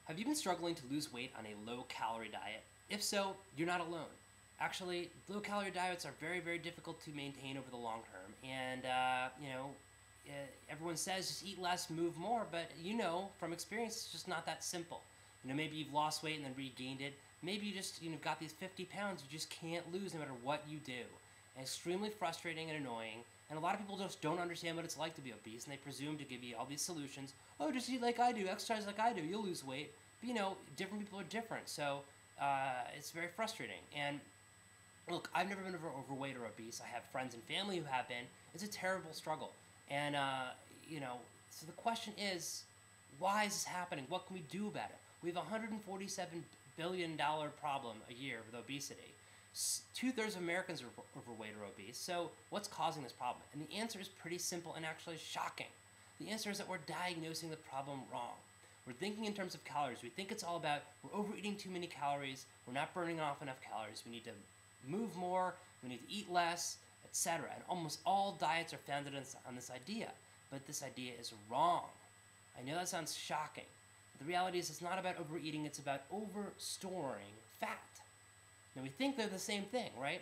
Have you been struggling to lose weight on a low-calorie diet? If so, you're not alone. Actually, low-calorie diets are very, very difficult to maintain over the long term. And, everyone says just eat less, move more, but from experience, it's just not that simple. Maybe you've lost weight and then regained it. Maybe you just, got these 50 pounds you just can't lose no matter what you do. And extremely frustrating and annoying. And a lot of people just don't understand what it's like to be obese, and they presume to give you all these solutions. Oh, just eat like I do, exercise like I do, you'll lose weight. But different people are different, so it's very frustrating. And look, I've never been overweight or obese. I have friends and family who have been. It's a terrible struggle. And, so the question is, why is this happening? What can we do about it? We have a $147 billion problem a year with obesity. Two-thirds of Americans are overweight or obese. So what's causing this problem? And the answer is pretty simple and actually shocking. The answer is that we're diagnosing the problem wrong. We're thinking in terms of calories. We think it's all about we're overeating too many calories, we're not burning off enough calories, we need to move more, we need to eat less, etc. And almost all diets are founded on this idea. But this idea is wrong. I know that sounds shocking. But the reality is it's not about overeating, it's about over-storing fat. Now we think they're the same thing, right?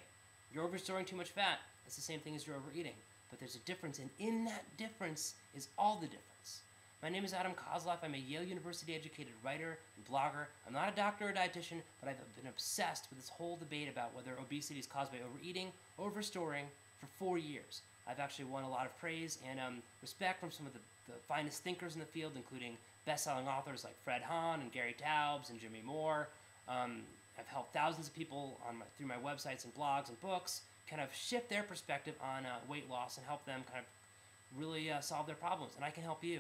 You're over-storing too much fat, it's the same thing as you're overeating. But there's a difference, and in that difference is all the difference. My name is Adam Kozloff. I'm a Yale University-educated writer and blogger. I'm not a doctor or dietitian, but I've been obsessed with this whole debate about whether obesity is caused by overeating or over-storing for 4 years. I've actually won a lot of praise and respect from some of the finest thinkers in the field, including best-selling authors like Fred Hahn and Gary Taubes and Jimmy Moore. I've helped thousands of people through my websites and blogs and books kind of shift their perspective on weight loss and help them kind of really solve their problems, and I can help you.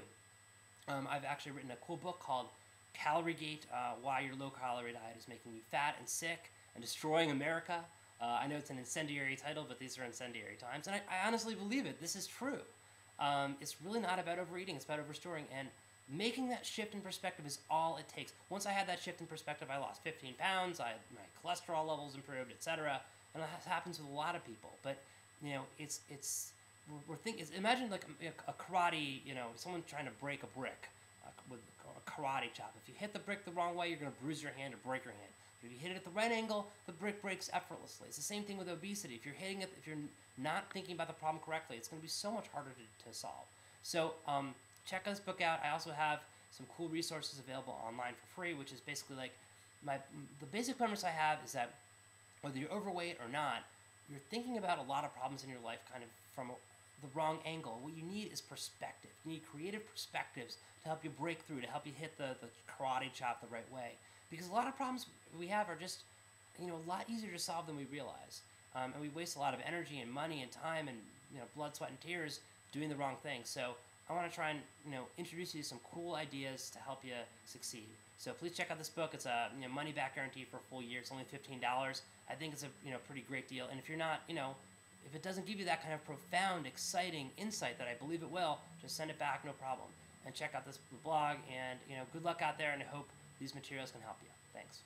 I've actually written a cool book called Calorie Gate, Why Your Low-Calorie Diet is Making You Fat and Sick and Destroying America. I know it's an incendiary title, but these are incendiary times, and I honestly believe it. This is true. It's really not about overeating, it's about overstoring, and making that shift in perspective is all it takes. Once I had that shift in perspective, I lost 15 pounds, my cholesterol levels improved, etc., and that happens with a lot of people. But, imagine like a karate, someone trying to break a brick with a karate chop. If you hit the brick the wrong way, you're going to bruise your hand or break your hand. If you hit it at the right angle, the brick breaks effortlessly. It's the same thing with obesity. If you're not thinking about the problem correctly, it's going to be so much harder to solve. So check this book out. I also have some cool resources available online for free, which is basically like the basic premise I have is that whether you're overweight or not, you're thinking about a lot of problems in your life kind of from the wrong angle. What you need is perspective. You need creative perspectives to help you break through, to help you hit the karate chop the right way. Because a lot of problems we have are just, a lot easier to solve than we realize. And we waste a lot of energy and money and time and, blood, sweat, and tears doing the wrong thing. So I want to try and, introduce you to some cool ideas to help you succeed. So please check out this book. It's a money-back guarantee for a full year. It's only $15. I think it's a pretty great deal. And if you're not, if it doesn't give you that kind of profound, exciting insight that I believe it will, just send it back, no problem. And check out this blog. And good luck out there. And I hope these materials can help you. Thanks.